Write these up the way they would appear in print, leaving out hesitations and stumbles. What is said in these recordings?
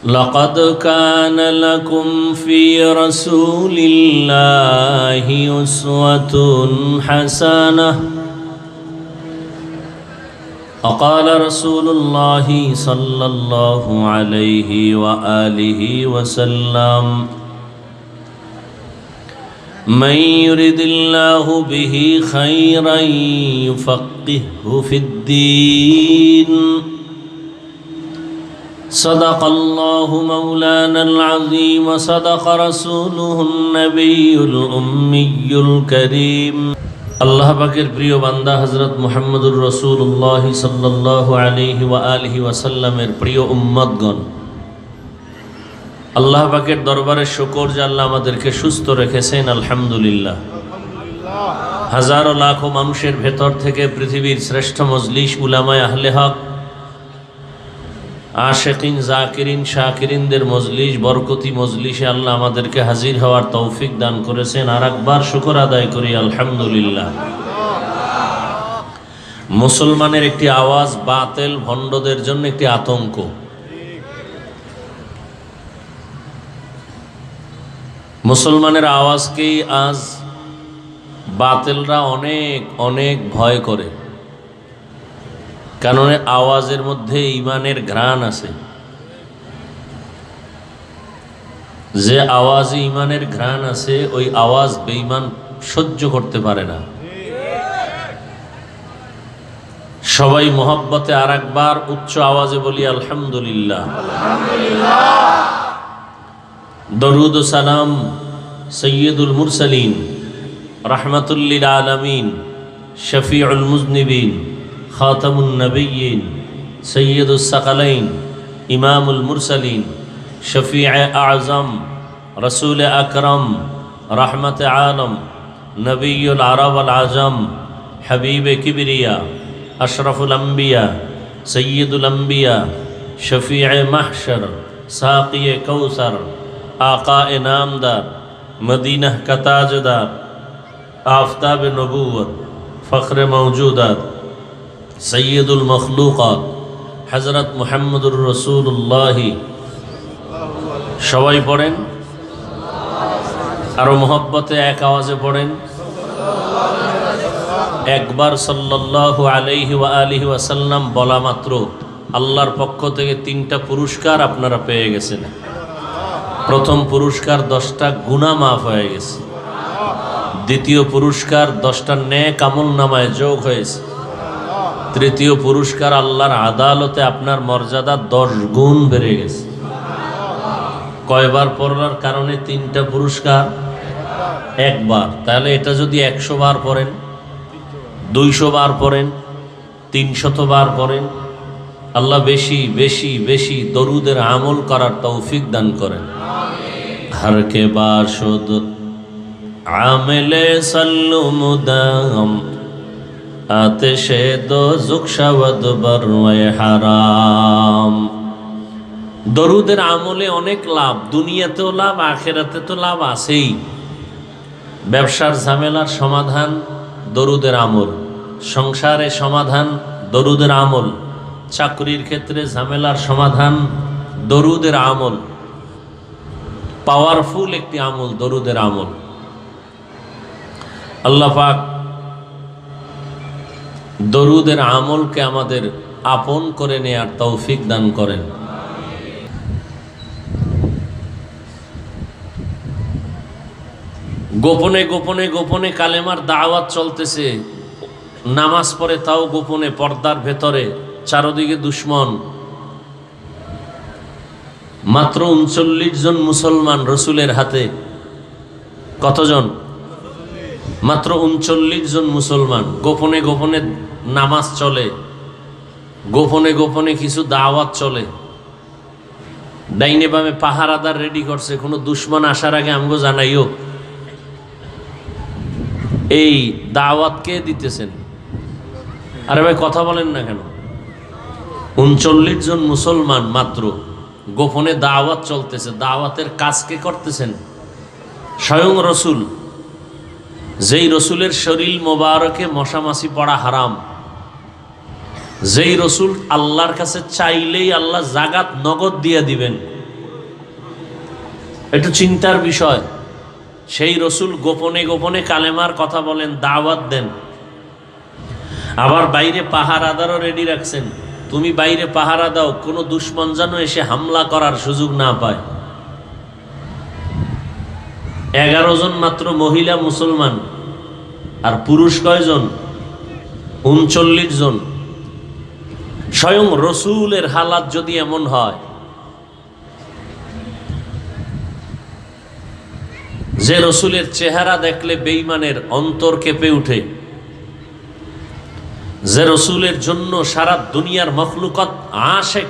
لقد كان لكم في رسول الله أسوة حسنة. وقال رسول الله صلى الله عليه وآله وسلم: من يرد الله به خيرا يفقهه في الدين. صدق الله مولانا العظيم وصدق رسوله النبي الأمي الكريم। আল্লাহ পাকের প্রিয় বান্দা হযরত মুহাম্মদুর রাসূলুল্লাহ সাল্লাল্লাহু আলাইহি ওয়া আলিহি ওয়াসাল্লামের প্রিয় উম্মতগণ, আল্লাহ পাকের দরবারে শুকর যে আল্লাহ আমাদেরকে সুস্থ রেখেছেন, আলহামদুলিল্লাহ। হাজারো লাখো মানুষের ভেতর থেকে পৃথিবীর শ্রেষ্ঠ মজলিস উলামায়ে আহলে হক, আশিকিন, জাকিরিন, শাকিরিনদের মজলিস, বরকতি মজলিসে আল্লাহ আমাদেরকে হাজির হওয়ার তৌফিক দান করেছেন। আর একবার শুকর আদায় করি, আলহামদুলিল্লাহ। মুসলমানের একটি আওয়াজ বাতিল ভণ্ডদের জন্য একটি আতঙ্ক। মুসলমানের আওয়াজকেই আজ বাতিলরা অনেক অনেক ভয় করে, কারণ আওয়াজের মধ্যে ঈমানের ঘ্রাণ আছে। যে আওয়াজে ঈমানের ঘ্রাণ আছে, ওই আওয়াজ বেঈমান সহ্য করতে পারে না। সবাই মোহাব্বতে আর একবার উচ্চ আওয়াজে বলি আলহামদুলিল্লাহ। দরুদ ও সালাম সৈয়দুল মুরসালিন, রাহমাতুল লিল আলামিন, শফিউল মুজনিবিন, খাতামুন নবিয়্যিন, সৈয়দুস সাকালাইন, ইমামুল মুরসালিন, শফিয়ে আযম, রসুল আকরম, রহমত আলম, নবিয়ুল আরব আল আজম, হাবিবে কিবরিয়া, আশরফুল আম্বিয়া, সৈয়দুল আম্বিয়া, শফিয়ে মাহশর, সাকিয়ে কৌসর, আকায়ে নামদার, মদিনাহ কা তাজদার, আফতাব নবুয়ত, ফখরে মওজুদাত, সৈয়দুল মখলুকাত, হযরত মুহাম্মদুর রাসূলুল্লাহ। সবাই পড়েন, আরো মোহব্বতে এক আওয়াজে পড়েন। একবার সাল্লাল্লাহু আলাইহি ওয়া আলিহি ওয়াসাল্লাম বলা মাত্র আল্লাহর পক্ষ থেকে 3টা পুরস্কার আপনারা পেয়ে গেছেন। প্রথম পুরস্কার 10টা গুনাহ মাফ হয়ে গেছে। দ্বিতীয় পুরস্কার 10টা নেক আমল নামায় যোগ হয়েছে। তৃতীয় পুরস্কার আল্লাহর আদালতে আপনার মর্যাদা 10 গুণ বেড়ে গেছে। কয়বার পড়ার কারণে 3টা পুরস্কার? একবার। তাহলে এটা যদি 100 বার পড়েন, 200 বার পড়েন, 300 বার পড়েন, আল্লাহ বেশি বেশি বেশি দরুদের আমল করার তৌফিক দান করেন। হর কে বাশুদ আমেলে সাল্লু মুদাম, আতেশে দোজখ শাওয়াদ বরওয়ে হারাম। দরুদের আমলে অনেক লাভ, দুনিয়াতেও লাভ, আখিরাতে তো লাভ আছেই। ব্যবসার ঝামেলার সমাধান দরুদের আমল, সংসারে সমাধান দরুদের আমল, চাকরির ক্ষেত্রে ঝামেলার সমাধান দরুদের আমল। পাওয়ারফুল একটি আমল দরুদের আমল। আল্লাহ পাক দরুদের আমলকে আমাদের আপন করে নেয়ার তৌফিক দান করেন। গোপনে গোপনে গোপনে কালেমার দাওয়াত চলতেছে, নামাজ পড়ে তাও গোপনে, পর্দার ভেতরে, চারদিকে দুশ্মন। মাত্র 39 জন মুসলমান রসুলের হাতে। কতজন? মাত্র 39 জন মুসলমান। গোপনে গোপনে নামাজ চলে, গোপনে গোপনে কিছু দাওয়াত চলে। ডাইনে বামে পাহারাদার রেডি করছে, কোনো দুশ্মন আসার আগে আমগো জানাইও। এই দাওয়াত কে দিতেছেন? আরে ভাই কথা বলেন না কেন? 39 জন মুসলমান মাত্র, গোপনে দাওয়াত চলতেছে। দাওয়াতের কাজ কে করতেছেন? স্বয়ং রসুল। যেই রসুলের শরীর মোবারকে মশামাছি পড়া হারাম, যেই রসুল আল্লাহর কাছে চাইলেই আল্লাহ জাগাত নগদ দিয়ে দিবেন, একটু চিন্তার বিষয়। সেই রসুল গোপনে গোপনে কালেমার কথা বলেন, দাওয়াত দেন, আবার বাইরে পাহারাদারও রেডি রাখছেন। তুমি বাইরে পাহারা দাও, কোনো দুশ্মন যেন এসে হামলা করার সুযোগ না পায়। 11 জন মাত্র মহিলা মুসলমান, আর পুরুষ কয়জন? 39 জন। স্বয়ং রসুলের হালাত যদি এমন হয় যে রসুলের চেহারা দেখলে বেঈমানের অন্তর কেঁপে উঠে, যে রসুলের জন্য সারা দুনিয়ার মখলুকত আশেক,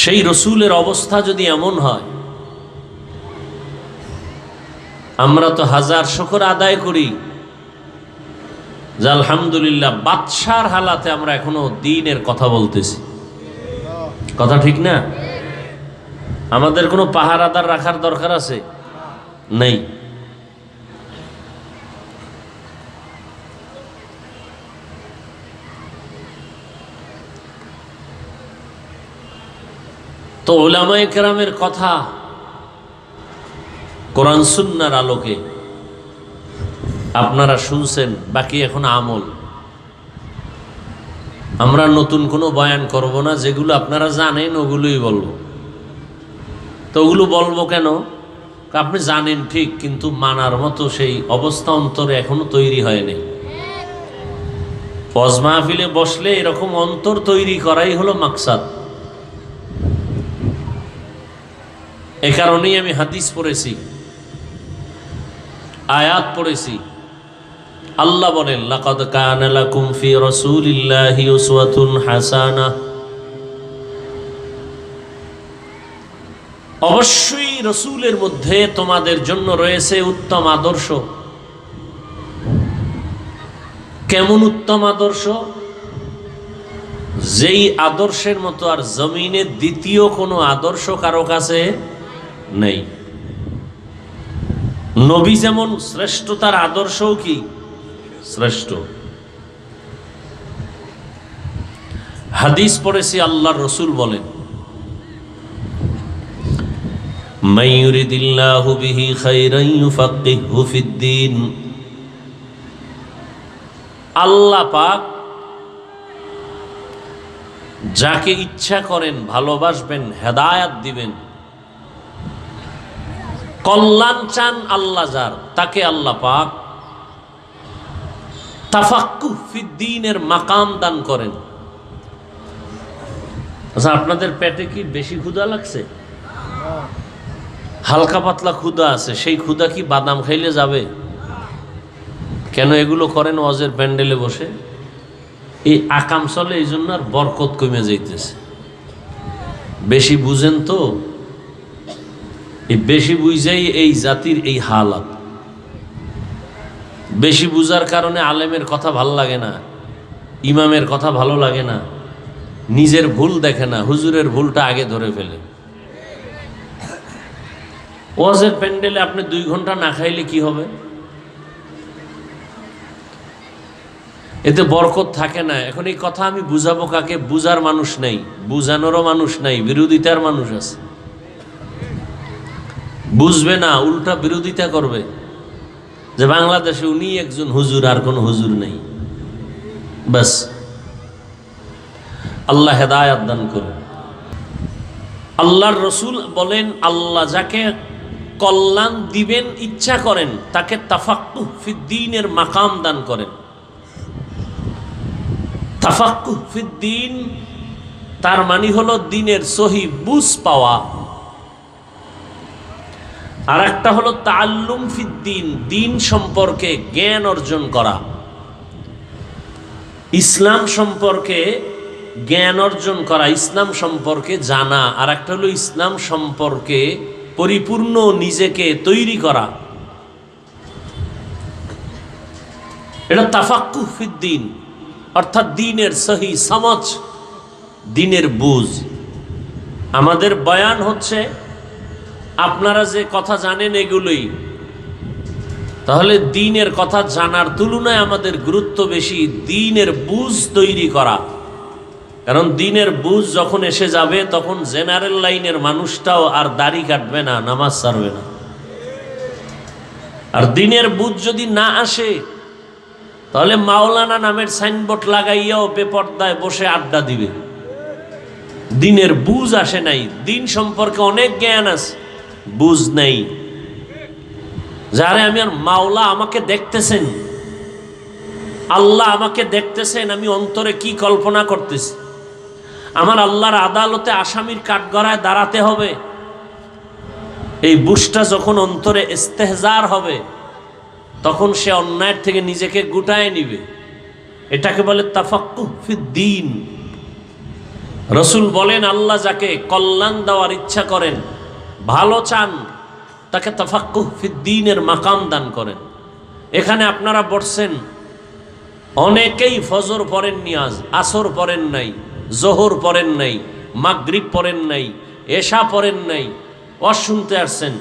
সেই রসুলের অবস্থা যদি এমন হয়, আমরা তো হাজার শুকর আদায় করি যে আলহামদুলিল্লাহ বাদশার হালাতে আমরা এখনো দ্বীনের কথা বলতেছি। কথা ঠিক না? আমাদের কোনো পাহারাদার রাখার দরকার আছে? নেই। তো উলামায়ে কেরামের কথা কোরআন সুন্নাহর আলোকে আপনারা শুনছেন, বাকি এখন আমল। আমরা নতুন কোনো বয়ান করব না, যেগুলো আপনারা জানেন ওগুলোই বলবো। তো ওগুলো বলবো কেন? আপনি জানেন ঠিক, কিন্তু মানার মতো সেই অবস্থা অন্তরে এখনো তৈরি হয়নি। ওয়াজ মাহফিলে বসলে এরকম অন্তর তৈরি করাই হলো মাকসাদ। এ কারণেই আমি হাদিস পড়েছি, আয়াত পড়েছি। আল্লাহ বলেন, লাকাদ কানা লাকুম ফি রাসূলিল্লাহি উসওয়াতুন হাসানাহ। অবশ্যই রসুলের মধ্যে তোমাদের জন্য রয়েছে উত্তম আদর্শ। কেমন উত্তম আদর্শ? যেই আদর্শের মতো আর জমিনে দ্বিতীয় কোনো আদর্শ কারো কাছে নেই। নবী যেমন শ্রেষ্ঠ, তার আদর্শও কি শ্রেষ্ঠ। হাদিস পড়েছি, আল্লাহর রসুল বলেন, মান ইউরিদিল্লাহু বিহি খাইরান ইউফাক্কিহহু ফিদ্দীন। আল্লাহ পাক যাকে ইচ্ছা করেন ভালোবাসবেন, হেদায়াত দিবেন। কল্যাণ চান আল্লাহ যার, তাকে আল্লাহ পাক তাফাক্কুহ ফিদ্দীনের মাকাম দান করেন। আচ্ছা, আপনাদের পেটে কি বেশি ক্ষুধা লাগছে? হালকা পাতলা ক্ষুধা আছে, সেই ক্ষুধা কি বাদাম খাইলে যাবে? কেন এগুলো করেন ওয়াজের প্যান্ডেলে বসে? এই আকাম চলে, এই জন্য আর বরকত কমে যাইতেছে। বেশি বুঝেন তো, এই বেশি বুঝাই এই জাতির এই হালাত। বেশি বুঝার কারণে আলেমের কথা ভালো লাগে না, ইমামের কথা ভালো লাগে না, নিজের ভুল দেখে না, হুজুরের ভুলটা আগে ধরে ফেলে। ওয়াজের প্যান্ডেলে আপনি 2 ঘন্টা না খাইলে কি হবে? এতে বরকত থাকে না। এখন এই কথা আমি বুঝাবো কাকে? বুঝার মানুষ নেই, বুঝানোরও মানুষ নাই, বিরোধিতার মানুষ আছে। বুঝবে না, উল্টা বিরোধিতা করবে যে বাংলাদেশে উনি একজন হুজুর, আর কোনো হুজুর নেই। বাস, আল্লাহ হেদায়াত দান করুন। আল্লাহর রসুল বলেন, আল্লাহ যাকে কল্যাণ দিবেন ইচ্ছা করেন, তাকে তাফাক্কুহ ফিদ্দীনের মাকাম দান করেন। তাফাক্কুহ ফিদ্দীন তার মানে হলো দ্বীনের সহি বুঝ পাওয়া। আর একটা হলো তাআল্লুম ফিদ্দীন, দ্বীন সম্পর্কে জ্ঞান অর্জন করা, ইসলাম সম্পর্কে জ্ঞান অর্জন করা, ইসলাম সম্পর্কে জানা। আর একটা হলো ইসলাম সম্পর্কে পরিপূর্ণ নিজেকে তৈরি করা। এটা তাফাক্কুহ ফিদ্দীন, অর্থাৎ দ্বীনের সহি সমঝ, দ্বীনের বুঝ। আমাদের বয়ান হচ্ছে আপনারা যে কথা জানেন এগুলোই, তাহলে দ্বীনের কথা জানার তুলনায় আমাদের গুরুত্ব বেশি দ্বীনের বুঝ তৈরি করা। কারণ দিনের বুঝ যখন এসে যাবে তখন জেনারেল লাইনের মানুষটাও আর দাড়ি কাটবে না, নামাজ ছাড়বে না। আর দিনের বুঝ যদি না আসে তাহলে মাওলানা নামের সাইনবোর্ড লাগাইয়াও বেপর্দায় বসে আড্ডা দিবে। দিনের বুঝ আসে নাই, দিন সম্পর্কে অনেক জ্ঞান আছে, বুঝ নেই। যারে আমি আর মাওলা আমাকে দেখতেছেন, আল্লাহ আমাকে দেখতেছেন, আমি অন্তরে কি কল্পনা করতেছি। আমার আল্লাহর আদালতে আসামির কাঠগড়ায় দাঁড়াতে হবে, এই বুঝটা যখন অন্তরে ইস্তেহজার হবে তখন সে অন্যায়ের থেকে নিজেকে গুটায় নিবে। এটাকে বলে তাফাক্কুহ ফিদ্দীন। রসুল বলেন, আল্লাহ যাকে কল্যাণ দেওয়ার ইচ্ছা করেন, ভালো চান, তাকে তাফাক্কুহ ফিদ্দীনের মাকাম দান করেন। এখানে আপনারা বসছেন, অনেকেই ফজর পড়েননি, আজ আসর পড়েন নাই, জোহর পড়েন নাই, মাগরিব পড়েন নাই, এশা পড়েন নাই, শুনতে আসছেন।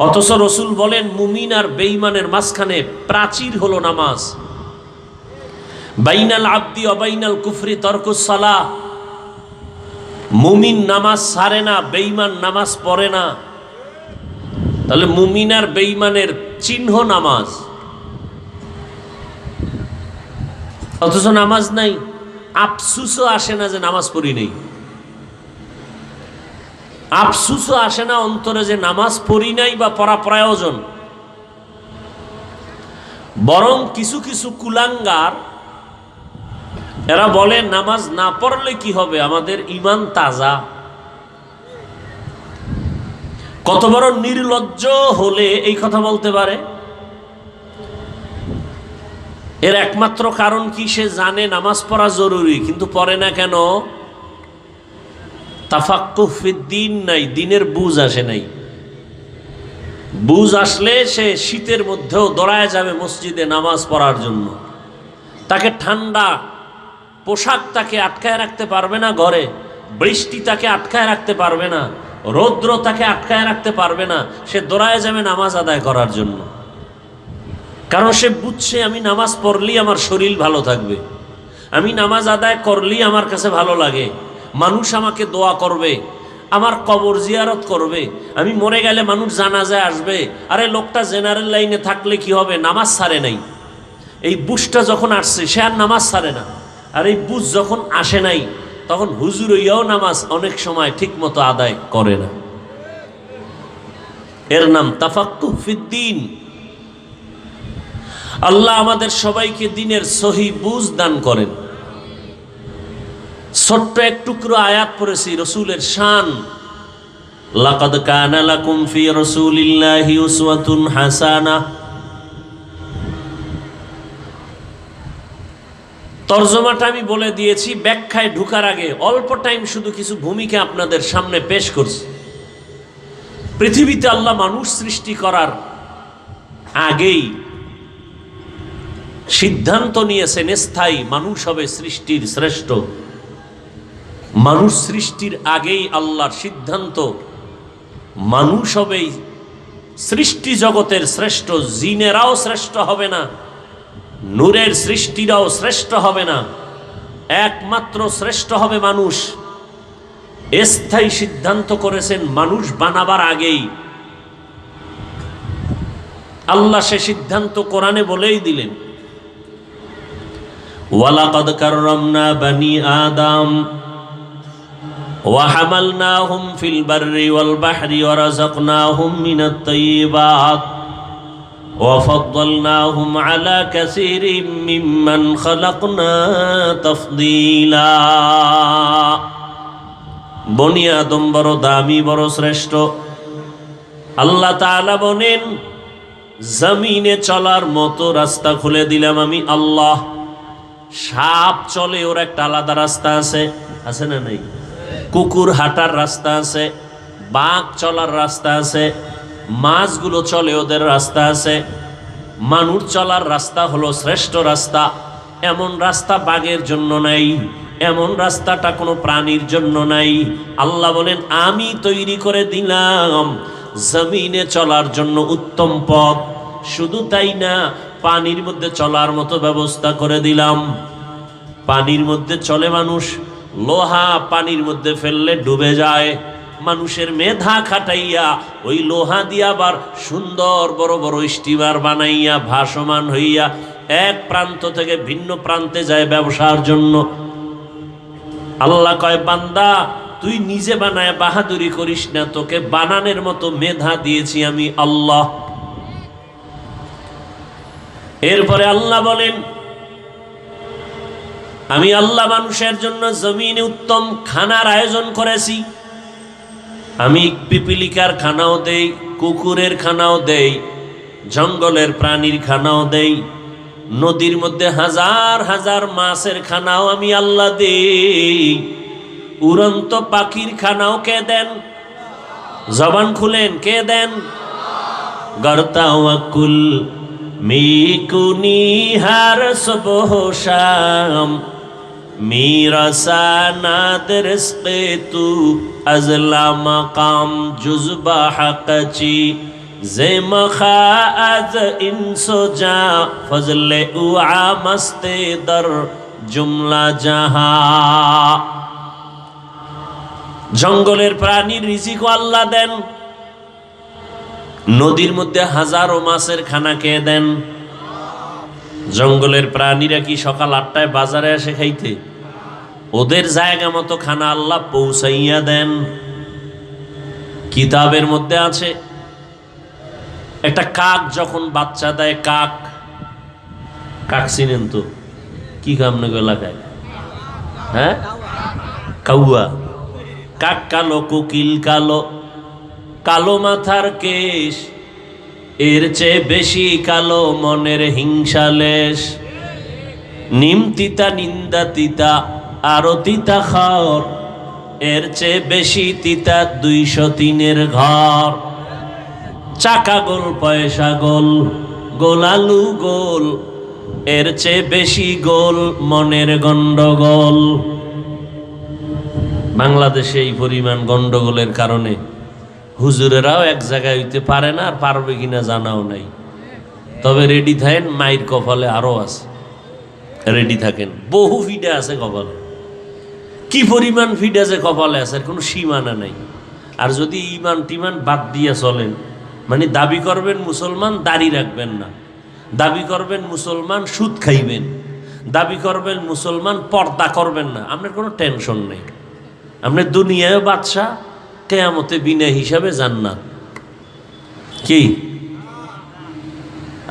অথচ রসুল বলেন, মুমিন আর বেঈমানের মাঝখানে প্রাচীর হলো নামাজ। বাইনাল আবদি অবাইনাল কুফরি তরকুস সালাহ। মুমিন নামাজ ছাড়ে না, বেঈমান নামাজ পড়ে না। তাহলে মুমিন আর বেঈমানের চিহ্ন নামাজ, অথচ নামাজ নাই। আফসুসও আসে না যে নামাজ পড়ি নেই, আফসুসও আসে না অন্তরে যে নামাজ পড়ি নাই বা পড়া প্রয়োজন। বরং কিছু কিছু কুলাঙ্গার এরা বলে, নামাজ না পড়লে কি হবে, আমাদের ঈমান তাজা। কত বড় নির্লজ্জ হলে এই কথা বলতে পারে? এর একমাত্র কারণ কি, সে জানে নামাজ পড়া জরুরি কিন্তু পড়ে না কেন? তাফাক্কুহ ফিদ্দীন নাই, দিনের বুঝ আসে নাই। বুঝ আসলে সে শীতের মধ্যেও দৌড়ায় যাবে মসজিদে নামাজ পড়ার জন্য। তাকে ঠান্ডা পোশাক তাকে আটকায় রাখতে পারবে না ঘরে, বৃষ্টি তাকে আটকায় রাখতে পারবে না, রৌদ্র তাকে আটকায় রাখতে পারবে না। সে দৌড়ায় যাবে নামাজ আদায় করার জন্য, কারণ সে বুঝছে আমি নামাজ পড়লেই আমার শরীর ভালো থাকবে, আমি নামাজ আদায় করলেই আমার কাছে ভালো লাগে, মানুষ আমাকে দোয়া করবে, আমার কবর জিয়ারত করবে, আমি মরে গেলে মানুষ জানাজায় আসবে। আরে লোকটা জেনারেল লাইনে থাকলে কি হবে, নামাজ ছাড়ে নাই। এই বুঝটা যখন আসছে সে আর নামাজ ছাড়ে না। আর এই বুঝ যখন আসে নাই তখন হুজুর হইয়াও নামাজ অনেক সময় ঠিক মতো আদায় করে না। এর নাম তাফাক্কুহ ফিদ্দীন। আল্লাহ আমাদের সবাইকে দিনের সহি বুঝ দান করেন। ছোট্ট এক টুকরো আয়াত পড়েছি রসুলের শান, লাকাদ কানা লাকুম ফি রাসূলিল্লাহি উসওয়াতুন হাসানাহ। তরজমাটা আমি বলে দিয়েছি, ব্যাখ্যায় ঢুকার আগে অল্প টাইম শুধু কিছু ভূমিকা আপনাদের সামনে পেশ করছি। পৃথিবীতে আল্লাহ মানুষ সৃষ্টি করার আগেই সিদ্ধান্ত নিয়েছেন স্থায়ী মানুষ হবে সৃষ্টির শ্রেষ্ঠ। মানুষ সৃষ্টির আগেই আল্লাহর সিদ্ধান্ত মানুষ হবে সৃষ্টি জগতের শ্রেষ্ঠ। জিনেরাও শ্রেষ্ঠ হবে না, নূরের সৃষ্টিরাও শ্রেষ্ঠ হবে না, একমাত্র শ্রেষ্ঠ হবে মানুষ। স্থায়ী সিদ্ধান্ত করেছেন মানুষ বানাবার আগেই। আল্লাহ সে সিদ্ধান্ত কোরআনে বলেই দিলেন, ওয়ালাকাদ কাররামনা বানি আদম ওয়া হামালনাহুম ফিল বাররি ওয়াল বাহরি ওয়া রাযাকনাহুম মিনাত তাইয়্যিবাত ওয়া ফাদ্দালনাহুম আলা কাসীরিম মিম্মান খালাকনা তাফদীলা। বনি আদম বড় দামি, বড় শ্রেষ্ঠ। আল্লাহ তাআলা বলেন, জমিনে চলার মতো রাস্তা খুলে দিলাম আমি আল্লাহ। সাপ চলে, ওর একটা আলাদা রাস্তা আছে, আছে না নেই? কুকুর হাঁটার রাস্তা আছে, বাঘ চলার রাস্তা আছে, মাছগুলো চলে ওদের রাস্তা আছে। মানুষ চলার রাস্তা হলো শ্রেষ্ঠ রাস্তা। এমন রাস্তা বাঘের জন্য নাই, এমন রাস্তাটা কোনো প্রাণীর জন্য নাই। আল্লাহ বলেন, আমি তৈরি করে দিলাম জমিনে চলার জন্য উত্তম পথ। শুধু তাই না, পানির মধ্যে চলার মতো ব্যবস্থা করে দিলাম। পানির মধ্যে চলে মানুষ, লোহা পানির মধ্যে ফেললে ডুবে যায়। মানুষের মেধা খাটাইয়া ওই লোহা দিয়া আবার সুন্দর বড় বড় স্টিমার বানাইয়া ভাসমান হইয়া এক প্রান্ত থেকে ভিন্ন প্রান্তে যায় ব্যবসার জন্য। আল্লাহ কয়, বান্দা তুই নিজে বানায় বাহাদুরি করিস না, তোকে বানানোর মতো মেধা দিয়েছি আমি আল্লাহ। এরপরে আল্লাহ বলেন, আমি আল্লাহ মানুষের জন্য জমিনে উত্তম খানার আয়োজন করেছি। আমি পিপিলিকার খানাও দেই, কুকুরের খানাও দেই, জঙ্গলের প্রাণীর খানাও দেই, নদীর মধ্যে হাজার হাজার মাছের খানাও আমি আল্লাহ দেই, উড়ন্ত পাখির খানাও কে দেন? জবান খুলেন, কে দেন? গর্তাওয়াকুল মিকুনি হার সুবহ শাম মিরাসানাদ রিজকে তু আজলা মাকাম জুজবা হাকচি জেমখা আজ ইনসোজা ফজলে উআ মস্তে দর জুমলা জাহা। জঙ্গলের প্রাণীর রিজিক আল্লাহ দেন, নদীর মধ্যে হাজারো মাছের খানা কে দেন? জঙ্গলের প্রাণীরা কি সকাল 8টায় বাজারে আসে খাইতে? ওদের জায়গা মতো খানা আল্লাহ পৌঁছাইয়া দেন। কিতাবের মধ্যে আছে, একটা কাক যখন বাচ্চা দেয়, কাক চিনেন তো? কি কামনে এলাকায়? হ্যাঁ, কাউয়া। কাক কালো, কোকিল কালো, কালো মাথার কেশ, এর চেয়ে বেশি কালো মনের হিংসালেশ। নিম তিতা, নিন্দা তিতা, আরো তিতা খর, এর চেয়ে বেশি তিতা 203-এর ঘর। চাকা গোল, পয়সা গোল, গোলালু গোল, এর চেয়ে বেশি গোল মনের গন্ডগোল। বাংলাদেশে এই পরিমাণ গন্ডগোলের কারণে হুজুরেরাও এক জায়গায় হইতে পারে না, আর পারবে কিনা জানাও নাই। তবে রেডি থাকেন, মায়ের কপালে আরো আছে, রেডি থাকেন। বহু ফিডে আছে কপালে, কি পরিমাণ ফিড আছে কপালে আছে, কোনো সীমানা নাই। আর যদি ইমান টিমান বাদ দিয়ে চলেন, মানে দাবি করবেন মুসলমান, দাড়ি রাখবেন না, দাবি করবেন মুসলমান, সুদ খাইবেন, দাবি করবেন মুসলমান, পর্দা করবেন না, আপনার কোনো টেনশন নেই। আপনার দুনিয়ায় বাদশাহ, কিয়ামতে বিনা হিসাবে জান্নাত। কি?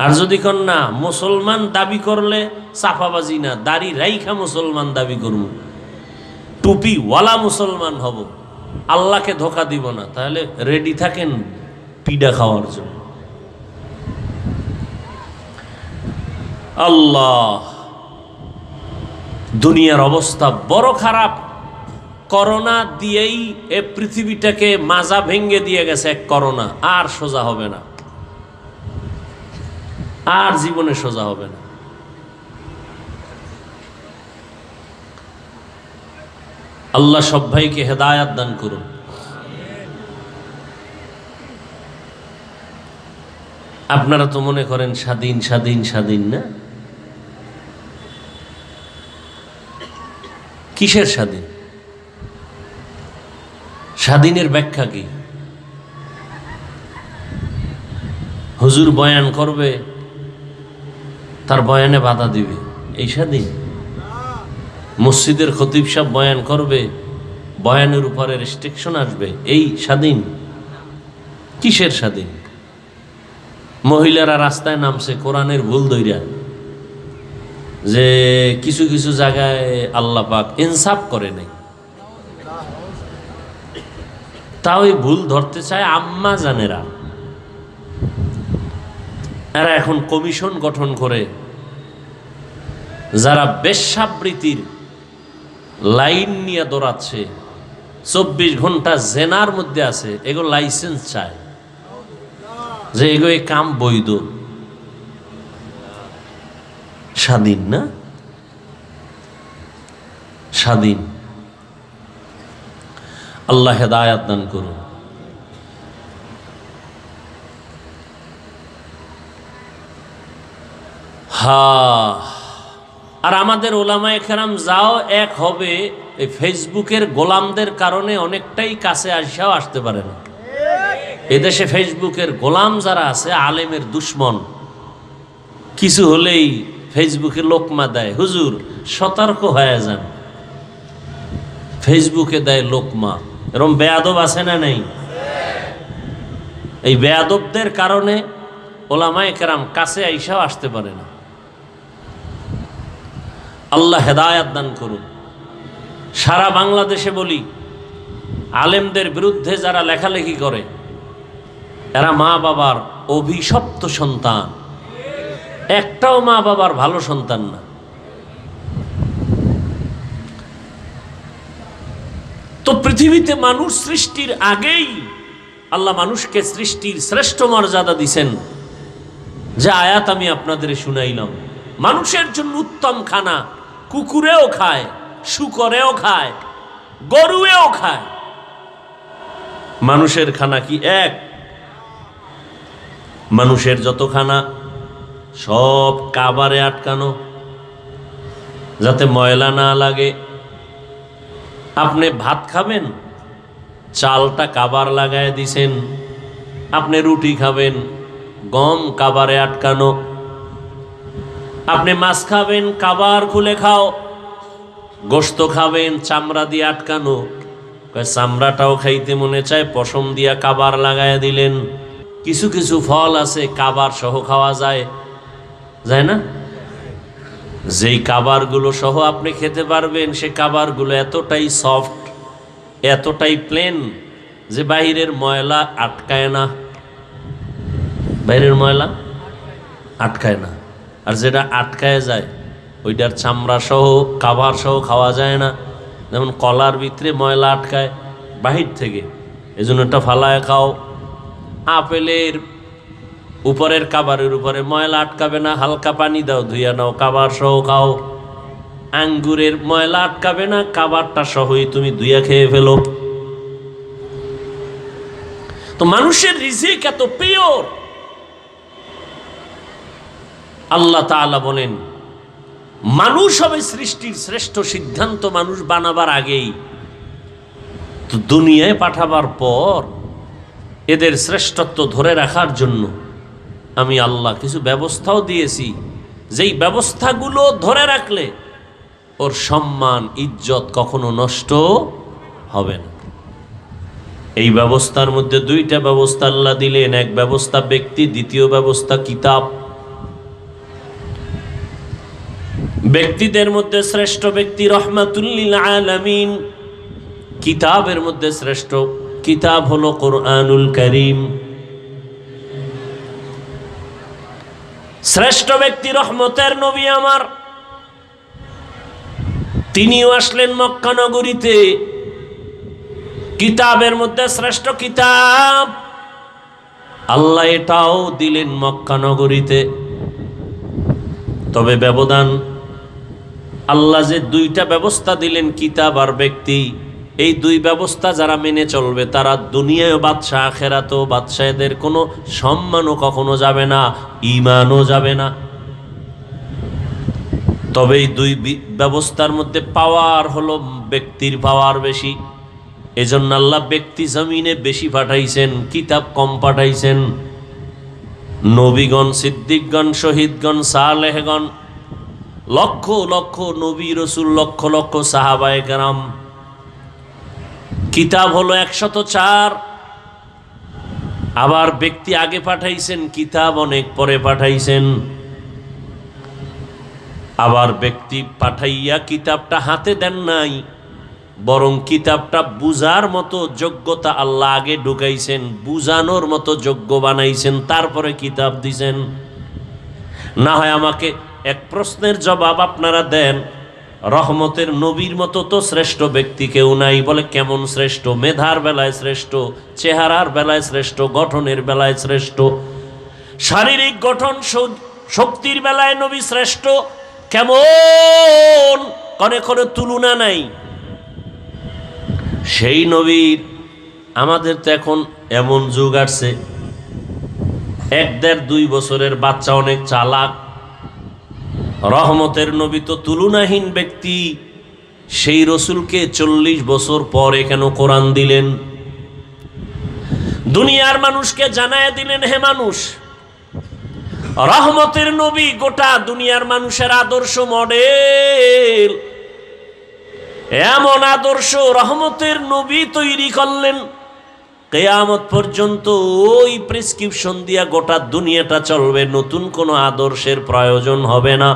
আর যদি কন না মুসলমান দাবি করলে চাপাবাজি না, দাড়ি রাইখা মুসলমান দাবি করব, টুপি ওয়ালা মুসলমান হব, আল্লাহকে ধোকা দিব না, তাহলে রেডি থাকেন পিডা খাওয়ার জন্য। আল্লাহ, দুনিয়ার অবস্থা বড় খারাপ। করোনা দিয়েই এ পৃথিবীটাকে মাজা ভেঙ্গে দিয়ে গেছে এক করোনা, আর সোজা হবে না, আর জীবনে সোজা হবে না। আল্লাহ সব ভাইকে হেদায়াত দান করুন। আপনারা তো মনে করেন স্বাধীন স্বাধীন স্বাধীন, না? কিসের স্বাধীন? স্বাধীনের ব্যাখ্যা কি? হুজুর বয়ান করবে, তার বয়ানে বাধা দিবে, এই স্বাধীন? মসজিদের খতিব সাহেব বয়ান করবে, বয়ানের উপরে রেস্ট্রিকশন আসবে, এই স্বাধীন? কিসের স্বাধীন? মহিলারা রাস্তায় নামছে কোরআনের ভুল ধইরা, যে কিছু কিছু জায়গায় আল্লাহ পাক ইনসাফ করে নাই, তাও এই ভুল ধরতে চায় আম্মা জানেরা। এরা এখন কমিশন গঠন করে, যারা বেশ্যাবৃত্তির লাইন নিয়ে দৌড়াচ্ছে, 24 ঘন্টা জেনার মধ্যে আছে, এগুলো লাইসেন্স চায়, যে এগো এই কাম বৈধ। স্বাধীন না? স্বাধীন। আল্লাহ হেদায়াত দান করুন। আর আমাদের ওলামায়ে কেরাম যাও এক হবে, এই ফেসবুকের গোলামদের কারণে অনেকটাই কাছে আসাও আসতে পারে না। এদেশে ফেসবুকের গোলাম যারা আছে, আলেমের দুশ্মন, কিছু হলেই ফেসবুকে লোকমা দেয়। হুজুর সতর্ক হয়ে যান, ফেসবুকে দেয় লোকমা। এরকম বেয়াদব আছে না নেই? এই বেয়াদবদের কারণে ওলামায়ে কেরাম কাছে আইসাও আসতে পারে না। আল্লাহ হেদায়াত দান করুন। সারা বাংলাদেশে বলি, আলেমদের বিরুদ্ধে যারা লেখালেখি করে এরা মা বাবার অভিশপ্ত সন্তান, একটাও মা বাবার ভালো সন্তান না। তো পৃথিবীতে মানুষ সৃষ্টির আগেই আল্লাহ মানুষকে সৃষ্টির শ্রেষ্ঠ মর্যাদা দিছেন, যে আয়াত আমি আপনাদের শুনাইলাম। মানুষের জন্য উত্তম খানা কুকুরেও খায়, শুকরেও খায়, গরুয়েও খায়। মানুষের খানা কি এক? মানুষের যত খানা সব কাবারে আটকানো, যাতে ময়লা না লাগে। আপনি ভাত খাবেন, চালটা কাবার লাগায় দিছেন। আপনি রুটি খাবেন, গম কাবারে আটকানো। আপনি মাছ খাবেন, কাবার খুলে খাও। গোশত খাবেন, চামড়া দিয়ে আটকানো। চামড়াটাও খাইতে মনে চায়, পশম দিয়া কাবার লাগায় দিলেন। কিছু কিছু ফল আছে কাবার সহ খাওয়া যায়, যায় না? যেই কাবারগুলো সহ আপনি খেতে পারবেন, সে কাবারগুলো এতটাই সফট, এতটাই প্লেন যে বাহিরের ময়লা আটকায় না। বাইরের ময়লা আটকায় না। আর যেটা আটকায় যায় ওইটার চামড়া সহ কাবার সহ খাওয়া যায় না। যেমন কলার ভিতরে ময়লা আটকায় বাহির থেকে, এই জন্য একটা ফালায় খাও। আপেলের উপরের কাবারের উপরে ময়লা আটকাবে না, হালকা পানি দাও, ধুইয়া নাও, কাবার সহ খাও। আঙ্গুরের ময়লা আটকাবে না, কাবারটা সহই তুমি ধুইয়া খেয়ে ফেলো। তো মানুষের রিজিক এত পিওর। আল্লাহ তাআলা বলেন মানুষ হবে সৃষ্টির শ্রেষ্ঠ সিদ্ধান্ত মানুষ বানাবার আগেই। তো দুনিয়ায় পাঠাবার পর এদের শ্রেষ্ঠত্ব ধরে রাখার জন্য আমি আল্লাহ কিছু ব্যবস্থাও দিয়েছি, যেই ব্যবস্থাগুলো ধরে রাখলে ওর সম্মান ইজ্জত কখনো নষ্ট হবে না। এই ব্যবস্থার মধ্যে দুইটা ব্যবস্থা আল্লাহ দিলেন। এক ব্যবস্থা ব্যক্তি, দ্বিতীয় ব্যবস্থা কিতাব। ব্যক্তিদের মধ্যে শ্রেষ্ঠ ব্যক্তি রহমাতুল লিল আলামিন। কিতাবের মধ্যে শ্রেষ্ঠ কিতাব হলো কোরআনুল কারীম। শ্রেষ্ঠ ব্যক্তি রহমতের নবী আমার, তিনিও আসলেন মক্কা নগরীতে। কিতাবের মধ্যে শ্রেষ্ঠ কিতাব আল্লাহ এটাও দিলেন মক্কা নগরীতে। তবে ব্যবধান, আল্লাহ যে দুইটা ব্যবস্থা দিলেন, কিতাব আর ব্যক্তি, এই দুই ব্যবস্থা যারা মেনে চলবে তারা দুনিয়ায় বাদশাহ, আখেরাতেও বাদশাহদের কোনো সম্মানও কখনো যাবে না, ঈমানও যাবে না। তবে এই দুই ব্যবস্থার মধ্যে পাওয়ার হলো ব্যক্তির পাওয়ার বেশি। এজন্য আল্লাহ ব্যক্তি জমিনে বেশি পাঠাইছেন, কিতাব কম পাঠাইছেন। নবীগণ, সিদ্দিকগণ, শহীদগণ, সালেহগণ, লক্ষ লক্ষ নবী রসুল, লক্ষ লক্ষ সাহাবায়ে কেরাম। কিতাব হলো 104। আবার ব্যক্তি আগে পাঠাইছেন, কিতাব অনেক পরে পাঠাইছেন। আবার ব্যক্তি পাঠাইয়া কিতাবটা হাতে দেন নাই, বরং কিতাবটা বুঝার মতো যোগ্যতা আল্লাহ আগে ঢুকাইছেন, বুঝানোর মতো যোগ্য বানাইছেন, তারপরে কিতাব দিছেন। না হয় আমাকে এক প্রশ্নের জবাব আপনারা দেন, রহমতের নবীর মতো তো শ্রেষ্ঠ ব্যক্তি কেউ নাই। বলে কেমন শ্রেষ্ঠ? মেধার বেলায় শ্রেষ্ঠ, চেহারার বেলায় শ্রেষ্ঠ, গঠনের বেলায় শ্রেষ্ঠ, শারীরিক গঠন শক্তির বেলায় নবী শ্রেষ্ঠ। কেমন? করে করে তুলনা নাই। সেই নবীর, আমাদের তো এখন এমন যুগ আসছে, 1, 1.5, 2 বছরের বাচ্চা অনেক চালাক, রহমতের নবী তো তুলনাহীন ব্যক্তি, সেই রসুলকে 40 বছর পরে কেন কোরআন দিলেন? দুনিয়ার মানুষকে জানায় দিলেন, হে মানুষ, রহমতের নবী গোটা দুনিয়ার মানুষের আদর্শ মডেল। এমন আদর্শ রহমতের নবী তৈরি করলেন, কিয়ামত পর্যন্ত ওই প্রেসক্রিপশন দিয়া গোটা দুনিয়াটা চলবে, নতুন কোনো আদর্শের প্রয়োজন হবে না।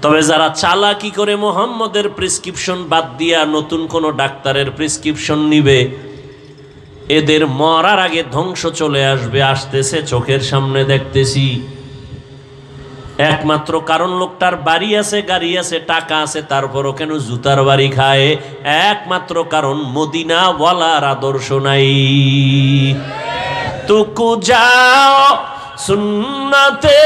তবে যারা চালাকি করে মুহাম্মদের প্রেসক্রিপশন বাদ দিয়া নতুন কোনো ডাক্তারের প্রেসক্রিপশন নিবে, এদের মরার আগে ধ্বংস চলে আসবে, আসতেছে, চোখের সামনে দেখতেছি। একমাত্র কারণ লোকটার বাড়ি আছে, গাড়ি আছে, টাকা আছে, তারপরও কেন জুতার বাড়ি খায়? একমাত্র কারণ মদিনাওয়ালার আদর্শ নাই। তুকু যাও সুন্নতে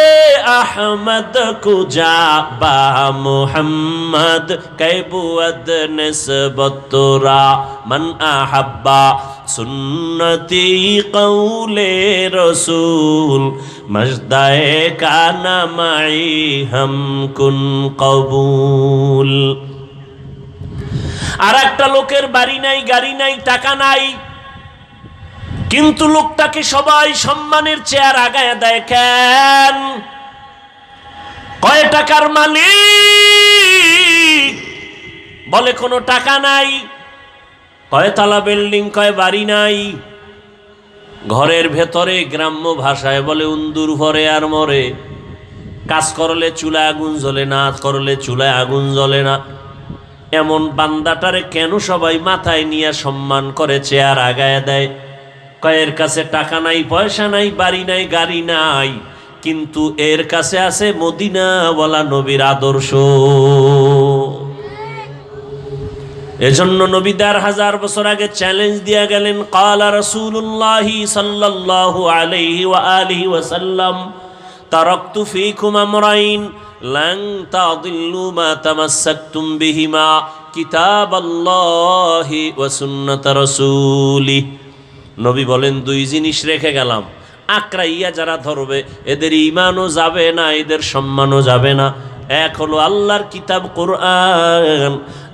আহমদ কুজা বা মুহাম্মদ কৈবুয়দ নিসবতরা মান আহাব্বা সুন্নতি কৌলে রসুল মজদায়ে কানা মাই হাম কুন কবুল। আর একটা লোকের বাড়ি নাই, গাড়ি নাই, টাকা নাই, কিন্তু লোকটাকে সবাই সম্মানের চেয়ার আগায় দেয় কেন? কয় টাকার মালিক? বলে কোনো টাকা নাই। কয় তালা বিল্ডিং? কয় বাড়ি নাই। ঘরের ভেতরে গ্রাম্য ভাষায় বলে উন্দুর ভরে আর মরে। কাজ করলে চুলায় আগুন জ্বলে না, করলে চুলায় আগুন জ্বলে না। এমন বান্দাটারে কেন সবাই মাথায় নিয়ে সম্মান করে, চেয়ার আগায় দেয়? কয়ের কাছে টাকা নাই, পয়সা নাই, বাড়ি নাই, গাড়ি নাই, কিন্তু এর কাছে আছে মদিনাওয়ালা নবীর আদর্শ। এজন্য নবী ১,৫০০ বছর আগে চ্যালেঞ্জ দিয়া গেলেন, ক্বালা রাসূলুল্লাহি সাল্লাল্লাহু আলাইহি ওয়া আলিহি ওয়াসাল্লাম, তারাকতু ফীকুম আমরাইন লান তাদিল্লু মা তামাসসাকতুম বিহিমা কিতাবাল্লাহি ওয়া সুন্নাত রাসূলিহি। নবী বলেন, ২ জিনিস রেখে গেলাম, আকরাইয়া যারা ধরবে এদের ঈমানও যাবে না, এদের সম্মানও যাবে না। এক হলো আল্লাহর কিতাব কোরআন,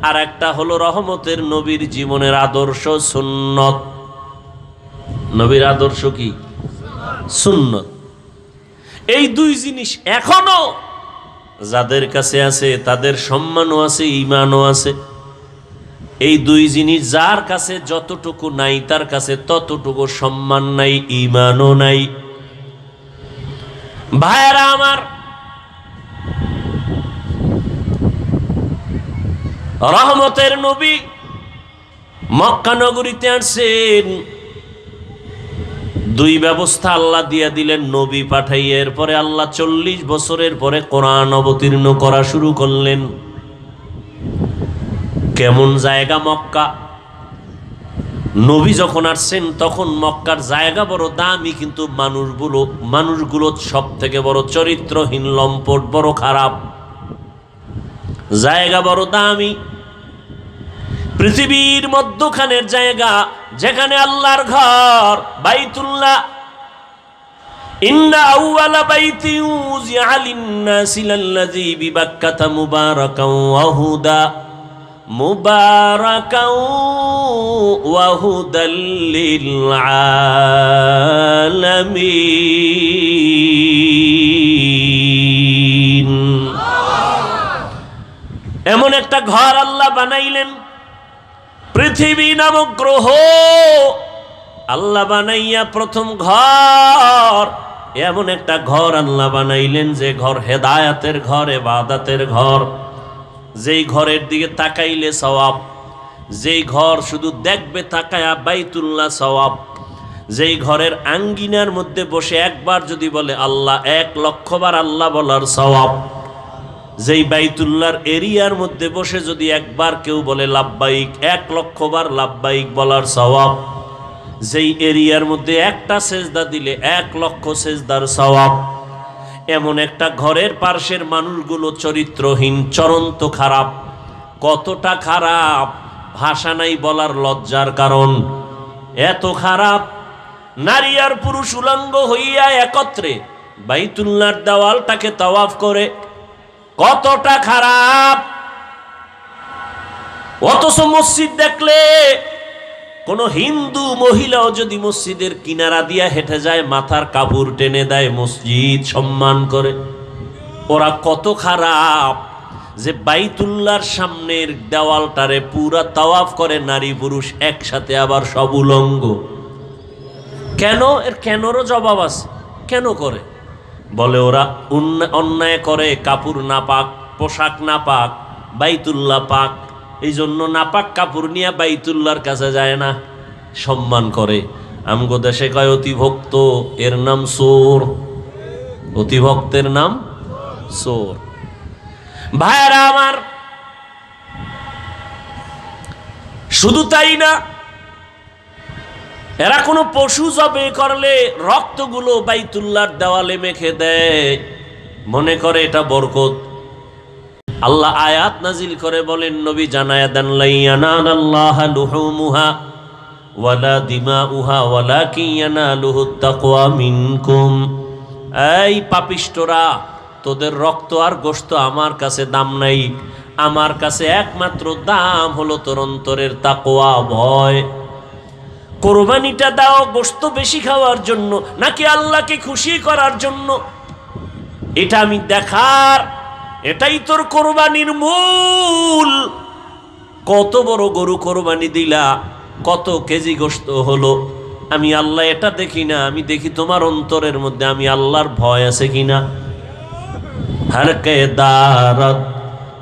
আর একটা হলো রহমতের নবীর জীবনের আদর্শ সুন্নত। নবীর আদর্শ কি? সুন্নত। এই ২ জিনিস এখনো যাদের কাছে আছে তাদের সম্মানও আছে, ঈমানও আছে। এই ২ জিনিস যার কাছে যতটুকু নাই তার কাছে ততটুকু সম্মান নাই, ঈমানও নাই। ভাইয়েরা আমার, রহমতের নবী মক্কা নগরীতে আসছেন, ২ ব্যবস্থা আল্লাহ দিয়া দিলেন, নবী পাঠাইয়া। এরপরে আল্লাহ ৪০ বছরের পরে কোরআন অবতীর্ণ করা শুরু করলেন। কেমন জায়গা মক্কা? নবী যখন আসছেন তখন মক্কার জায়গা বড় দামি, কিন্তু মানুষগুলো সব থেকে বড় চরিত্রহীন, লম্পট, বড় খারাপ। জায়গা বড় দামি, পৃথিবীর মধ্যখানের জায়গা, যেখানে আল্লাহর ঘর বাইতুল্লাহ। ইন্না আউওয়ালা বাইতিন উযিআ লিন-নাসি লাল্লাযী বিবাক্কাতা মুবারাকান ওয়া হুদা মুবারাকান ওয়া হুদাল লিল আলামিন। এমন একটা ঘর আল্লাহ বানাইলেন, পৃথিবী নামক গ্রহ আল্লাহ বানাইয়া প্রথম ঘর, এমন একটা ঘর আল্লাহ বানাইলেন যে ঘর হেদায়াতের ঘর, ইবাদতের ঘর। যেই ঘরের দিকে তাকাইলে সওয়াব, যেই ঘর শুধু দেখবে তাকায়া বাইতুল্লাহ সওয়াব। যেই ঘরের আঙ্গিনার মধ্যে বসে একবার যদি বলে আল্লাহ, ১,০০,০০০ বার আল্লাহ বলার সওয়াব। যেই বাইতুল্লাহর এরিয়ার মধ্যে বসে যদি একবার কেউ বলে লাব্বাইক, ১,০০,০০০ বার লাব্বাইক বলার সওয়াব। যেই এরিয়ার মধ্যে একটা সেজদা দিলে ১,০০,০০০ সেজদার সওয়াব। এমন একটা ঘরের পার্শ্বের মানুষগুলো চরিত্রহীন, চরন্ত খারাপ। কতটা খারাপ ভাষা নাই বলার, লজ্জার কারণ। এত খারাপ, নারী আর পুরুষ উলঙ্গ হইয়া একত্রে বাইতুল্লাহর দেওয়ালটাকে তাওয়াফ করে। কতটা খারাপ। অথচ মসজিদ দেখলে কোন হিন্দু মহিলাও যদি মসজিদের কিনারা দিয়া হেঁটে যায় মাথার কাপড় টেনে দেয়, মসজিদ সম্মান করে। ওরা কত খারাপ যে বাইতুল্লাহর সামনের দেওয়ালটারে পুরা তাওয়াফ করে নারী পুরুষ একসাথে, আবার সব উলঙ্গ। কেন? এর কেনরও জবাব আছে। কেন করে? বলে ওরা অন্যায় করে, কাপড় না পাক, পোশাক না পাক, বাইতুল্লাহ পাক, এই জন্য নাপাক কাপড় নিয়ে বাইতুল্লাহর কাছে যায় না, সম্মান করে। আমগো দেশে কয় অতিভক্ত, এর নাম চোর। অতিভক্তের নাম চোর। ভাইরা আমার, শুধু তাই না, এরা কোনো পশু জবে করলে রক্তগুলো বাইতুল্লাহর দেওয়ালে মেখে দেয়, মনে করে এটা বরকত। আল্লাহ আয়াত নাজিল করে বলেন, নবী জানায়া দেন, লা ইয়ানালাল্লাহা লুহুমুহা ওয়ালা দিমাউহা ওয়ালাকিন ইয়ানালুহুত তাকওয়া মিনকুম। এই পাপিষ্টরা, তোদের রক্ত আর গোশত আমার কাছে দাম নাই, আমার কাছে একমাত্র দাম হলো তোর অন্তরের তাকওয়া, ভয়। কোরবানিটা দাও গোশত বেশি খাওয়ার জন্য নাকি আল্লাহকে খুশি করার জন্য? এটা আমি দেখার, এটাই তোর কোরবানির মূল। কত বড় গরু কোরবানি দিলা, কত কেজি গোশত হলো, আমি আল্লাহ এটা দেখি না, আমি দেখি তোমার অন্তরের মধ্যে আমি আল্লাহর ভয় আছে কিনা। হর কে দারত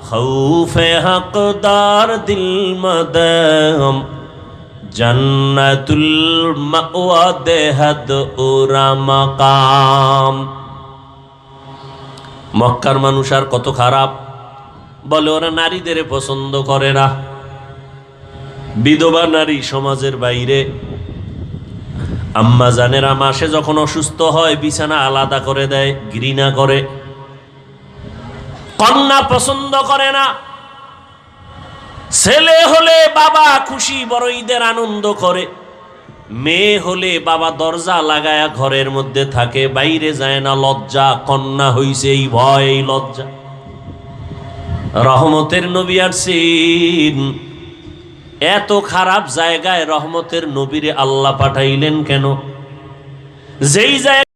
খৌফে হকদার দিল মদম, জান্নাতুল মাওয়া দেহাদ উরা মাকাম। মক্কার মানুষ আর কত খারাপ। বলে ওরা নারীদের পছন্দ করে না, বিধবা নারী সমাজের বাইরে। আম্মা জানেরা মাসে যখন অসুস্থ হয় বিছানা আলাদা করে দেয়, ঘৃণা করে। কন্যা পছন্দ করে না। ছেলে হলে বাবা খুশি, বড় ঈদের আনন্দ করে। মেয়ে হলে বাবা দরজা লাগায়া ঘরের মধ্যে থাকে, বাইরে যায় না, লজ্জা। কন্যা হইছে এই ভয়, এই লজ্জা। রহমতের নবী আসছেন, এত খারাপ জায়গায় রহমতের নবীরে আল্লাহ পাঠাইলেন কেন? যেই জায়গায়